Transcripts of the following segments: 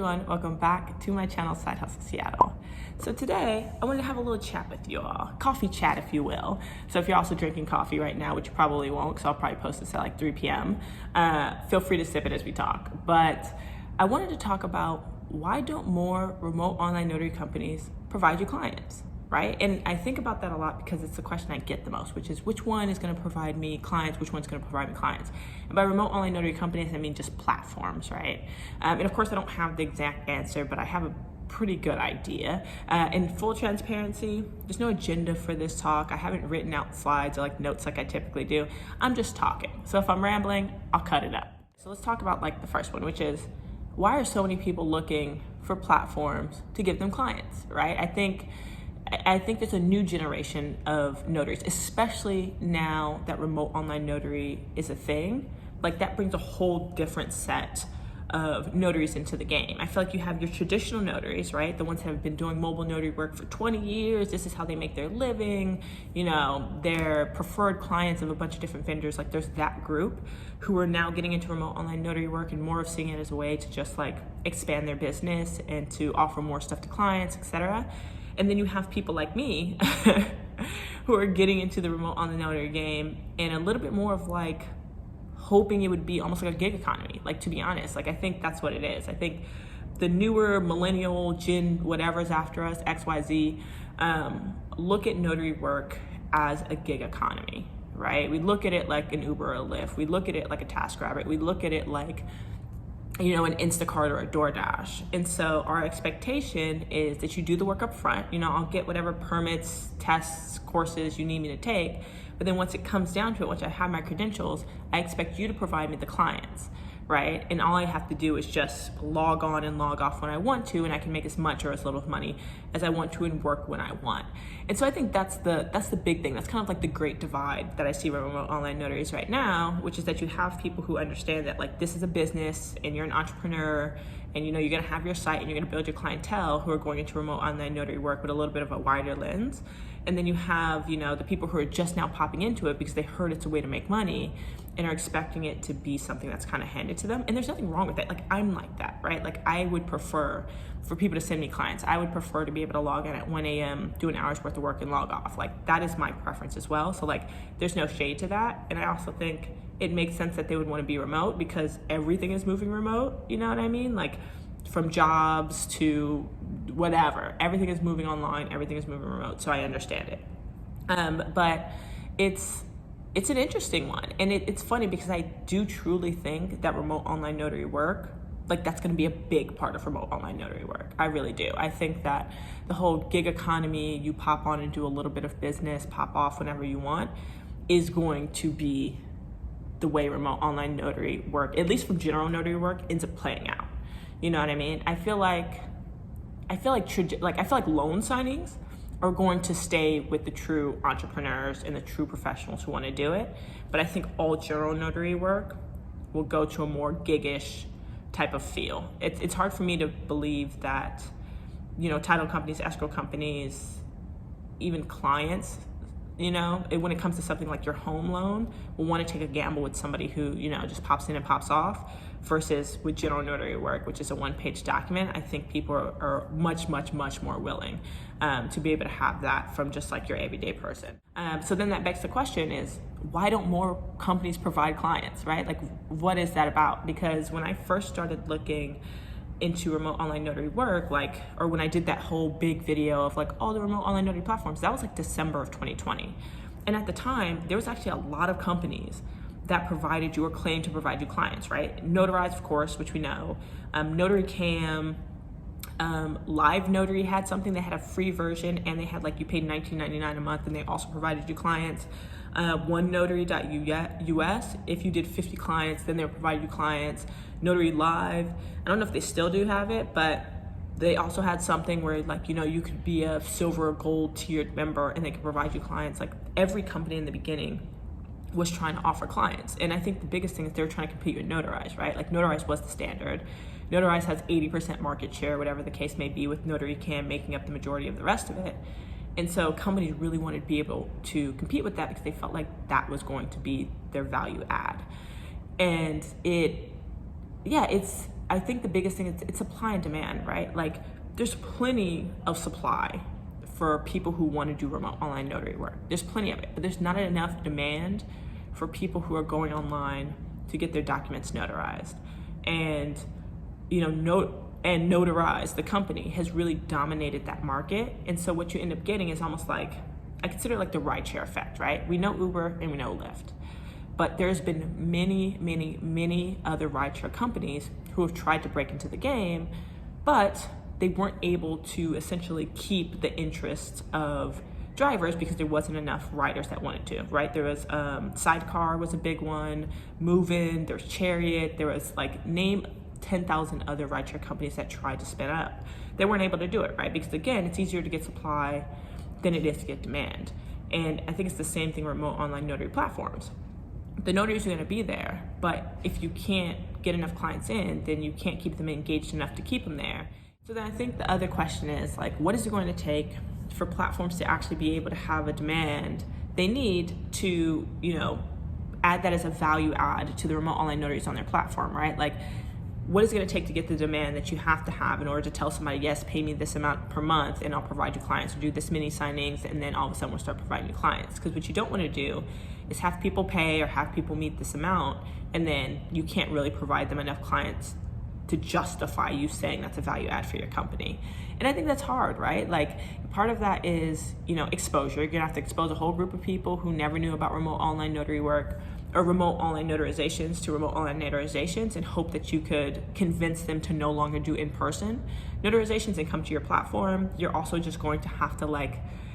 everyone, welcome back to my channel, Side Hustle Seattle. So today, I wanted to have a little chat with you all, coffee chat if you will. So if you're also drinking coffee right now, which you probably won't, because I'll probably post this at like 3 p.m., feel free to sip it as we talk. But I wanted to talk about why don't more remote online notary companies provide you clients, right? And I think about that a lot because it's the question I get the most, which is which one is gonna provide me clients, which one's gonna provide me clients? And by remote online notary companies, I mean just platforms, right? And of course I don't have the exact answer, but I have a pretty good idea. In full transparency, there's no agenda for this talk. I haven't written out slides or like notes like I typically do. I'm just talking. So if I'm rambling, I'll cut it up. So let's talk about like the first one, which is why are so many people looking for platforms to give them clients, right? I think there's a new generation of notaries, especially now that remote online notary is a thing. Like that brings a whole different set of notaries into the game. I feel like you have your traditional notaries, right? The ones that have been doing mobile notary work for 20 years. This is how they make their living. You know, they're preferred clients of a bunch of different vendors. Like there's that group who are now getting into remote online notary work and more of seeing it as a way to just like expand their business and to offer more stuff to clients, etc. And then you have people like me who are getting into the remote online notary game and a little bit more of like hoping it would be almost like a gig economy. Like, to be honest, like I think that's what it is. I think the newer millennial gen whatever's after us, XYZ, look at notary work as a gig economy, right? We look at it like an Uber or a Lyft. We look at it like a TaskRabbit. We look at it like, you know, an Instacart or a DoorDash. And so our expectation is that you do the work up front. You know, I'll get whatever permits, tests, courses you need me to take. But then once it comes down to it, once I have my credentials, I expect you to provide me the clients, right? And all I have to do is just log on and log off when I want to, and I can make as much or as little money as I want to and work when I want. And so I think that's the big thing. That's kind of like the great divide that I see with remote online notaries right now, which is that you have people who understand that like this is a business and you're an entrepreneur and you know you're gonna have your site and you're gonna build your clientele who are going into remote online notary work with a little bit of a wider lens. And then you have, you know, the people who are just now popping into it because they heard it's a way to make money and are expecting it to be something that's kind of handed to them. And there's nothing wrong with it. Like I'm like that, right? Like I would prefer for people to send me clients. I would prefer to be able to log in at 1 a.m., do an hour's worth of work and log off. Like that is my preference as well. So like there's no shade to that. And I also think it makes sense that they would want to be remote because everything is moving remote. You know what I mean? Like from jobs to whatever, everything is moving online, everything is moving remote. So I understand it. But it's an interesting one. And it's funny because I do truly think that remote online notary work, like that's gonna be a big part of remote online notary work. I really do. I think that the whole gig economy, you pop on and do a little bit of business, pop off whenever you want, is going to be the way remote online notary work, at least from general notary work, ends up playing out. You know what I mean? I feel like loan signings are going to stay with the true entrepreneurs and the true professionals who want to do it. But I think all general notary work will go to a more gig-ish type of feel. It's hard for me to believe that, you know, title companies, escrow companies, even clients, you know, when it comes to something like your home loan, will want to take a gamble with somebody who, you know, just pops in and pops off versus with general notary work, which is a one-page document. I think people are much, much, much more willing to be able to have that from just like your everyday person. So then that begs the question is, why don't more companies provide clients, right? Like, what is that about? Because when I first started looking into remote online notary work, or when I did that whole big video of like all the remote online notary platforms, that was like December of 2020. And at the time, there was actually a lot of companies that provided you or claimed to provide you clients, right? Notarize, of course, which we know. Notary Cam, Live Notary had something. They had a free version and they had like, you paid $19.99 a month and they also provided you clients. OneNotary.us, if you did 50 clients, then they would provide you clients. Notary Live, I don't know if they still do have it, but they also had something where like, you know, you could be a silver or gold tiered member and they could provide you clients. Like every company in the beginning was trying to offer clients. And I think the biggest thing is they were trying to compete with Notarize, right? Like Notarize was the standard. Notarize has 80% market share, whatever the case may be, with Notary Cam making up the majority of the rest of it. And so companies really wanted to be able to compete with that because they felt like that was going to be their value add. And it's I think the biggest thing is it's supply and demand, right? Like there's plenty of supply for people who want to do remote online notary work. There's plenty of it, but there's not enough demand for people who are going online to get their documents notarized. And, Notarize, the company, has really dominated that market. And so what you end up getting is almost like, I consider it like the rideshare effect, right? We know Uber and we know Lyft. But there's been many, many, many other rideshare companies who have tried to break into the game, but they weren't able to essentially keep the interest of drivers because there wasn't enough riders that wanted to, right? There was Sidecar was a big one, Move-In, there's Chariot, there was name 10,000 other rideshare companies that tried to spin up. They weren't able to do it, right? Because again, it's easier to get supply than it is to get demand. And I think it's the same thing with remote online notary platforms. The notaries are gonna be there, but if you can't get enough clients in, then you can't keep them engaged enough to keep them there. So then I think the other question is what is it going to take for platforms to actually be able to have a demand they need to, add that as a value add to the remote online notaries on their platform, right? What is it going to take to get the demand that you have to have in order to tell somebody, yes, pay me this amount per month and I'll provide you clients, or do this many signings, and then all of a sudden we'll start providing you clients. Because what you don't want to do is have people pay or have people meet this amount and then you can't really provide them enough clients to justify you saying that's a value add for your company. And I think that's hard, right? Part of that is, exposure. You're gonna have to expose a whole group of people who never knew about remote online notary work or remote online notarizations to remote online notarizations, and hope that you could convince them to no longer do in-person notarizations and come to your platform. You're also just going to have to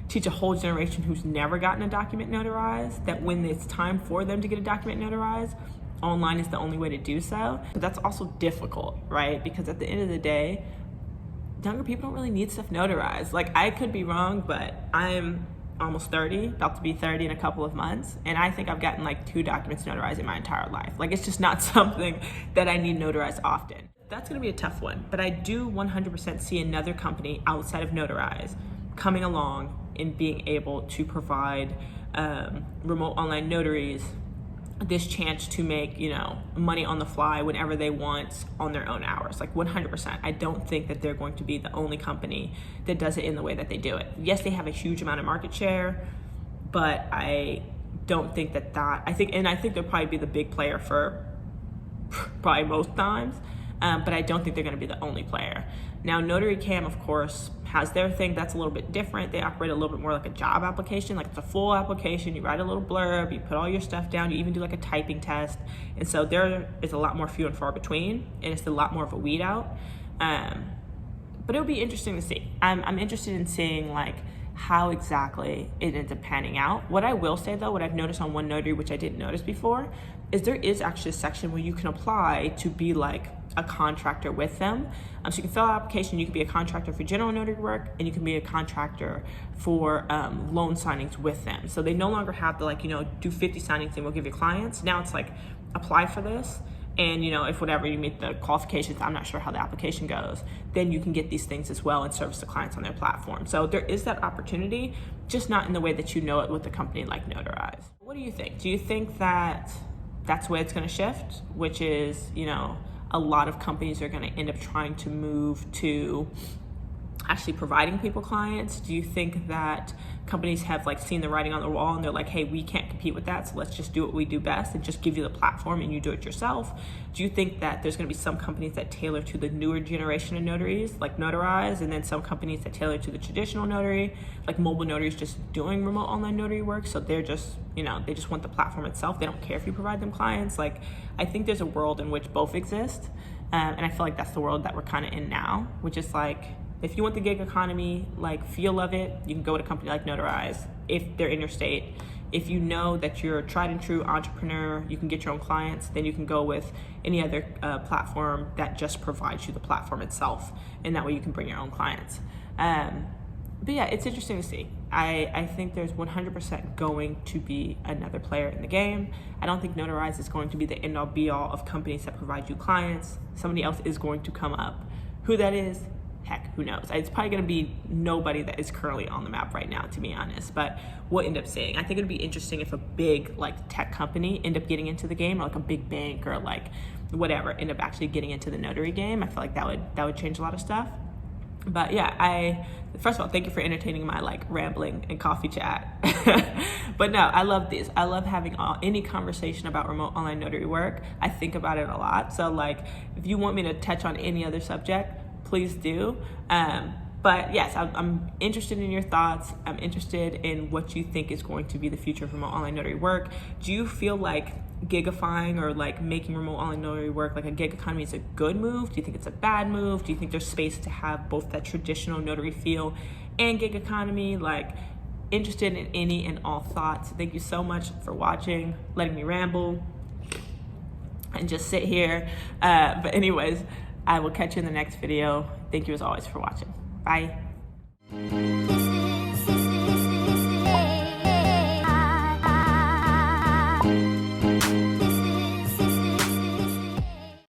teach a whole generation who's never gotten a document notarized that when it's time for them to get a document notarized, online is the only way to do so. But that's also difficult, right? Because at the end of the day, younger people don't really need stuff notarized. I could be wrong, but I'm almost 30, about to be 30 in a couple of months, and I think I've gotten 2 documents notarized in my entire life. It's just not something that I need notarized often. That's gonna be a tough one, but I do 100% see another company outside of Notarize coming along and being able to provide remote online notaries this chance to make, money on the fly whenever they want on their own hours, 100%. I don't think that they're going to be the only company that does it in the way that they do it. Yes, they have a huge amount of market share, but I don't think I think they'll probably be the big player for probably most times, but I don't think they're gonna be the only player. Now, Notary Cam, of course, has their thing that's a little bit different. They operate a little bit more like a job application, it's a full application. You write a little blurb, you put all your stuff down, you even do a typing test. And so there is a lot more few and far between, and it's a lot more of a weed out. But it'll be interesting to see. I'm interested in seeing how exactly it ends up panning out. What I will say though, what I've noticed on One Notary, which I didn't notice before, is there is actually a section where you can apply to be a contractor with them. So you can fill out an application, you can be a contractor for general notary work, and you can be a contractor for loan signings with them. So they no longer have to do 50 signings and we'll give you clients. Now it's apply for this, and if whatever you meet the qualifications, I'm not sure how the application goes, then you can get these things as well and service the clients on their platform. So there is that opportunity, just not in the way that you know it with a company like Notarize. What do you think? Do you think that that's the way it's going to shift, which is, a lot of companies are going to end up trying to move to actually providing people clients? Do you think that companies have seen the writing on the wall and they're hey, we can't compete with that, so let's just do what we do best and just give you the platform and you do it yourself? Do you think that there's going to be some companies that tailor to the newer generation of notaries, like Notarize, and then some companies that tailor to the traditional notary, like mobile notaries just doing remote online notary work, so they're just, they just want the platform itself, they don't care if you provide them clients? I think there's a world in which both exist, and I feel that's the world that we're kind of in now, which is if you want the gig economy, feel of it, you can go to a company like Notarize if they're in your state. If you know that you're a tried and true entrepreneur, you can get your own clients, then you can go with any other platform that just provides you the platform itself, and that way you can bring your own clients. But yeah, it's interesting to see. I think there's 100% going to be another player in the game. I don't think Notarize is going to be the end all be all of companies that provide you clients. Somebody else is going to come up. Who that is, heck, who knows? It's probably gonna be nobody that is currently on the map right now, to be honest, but we'll end up seeing. I think it'd be interesting if a big like tech company end up getting into the game, or like a big bank or like whatever, end up actually getting into the notary game. I feel like that would change a lot of stuff. But yeah, first of all, thank you for entertaining my like rambling and coffee chat. But no, I love these. I love having any conversation about remote online notary work. I think about it a lot. So like, if you want me to touch on any other subject, please do. But yes, I'm interested in your thoughts. I'm interested in what you think is going to be the future of remote online notary work. Do you feel like gigifying or like making remote online notary work like a gig economy is a good move? Do you think it's a bad move? Do you think there's space to have both that traditional notary feel and gig economy? Like, interested in any and all thoughts. Thank you so much for watching, letting me ramble and just sit here. But anyways, I will catch you in the next video. Thank you as always for watching. Bye.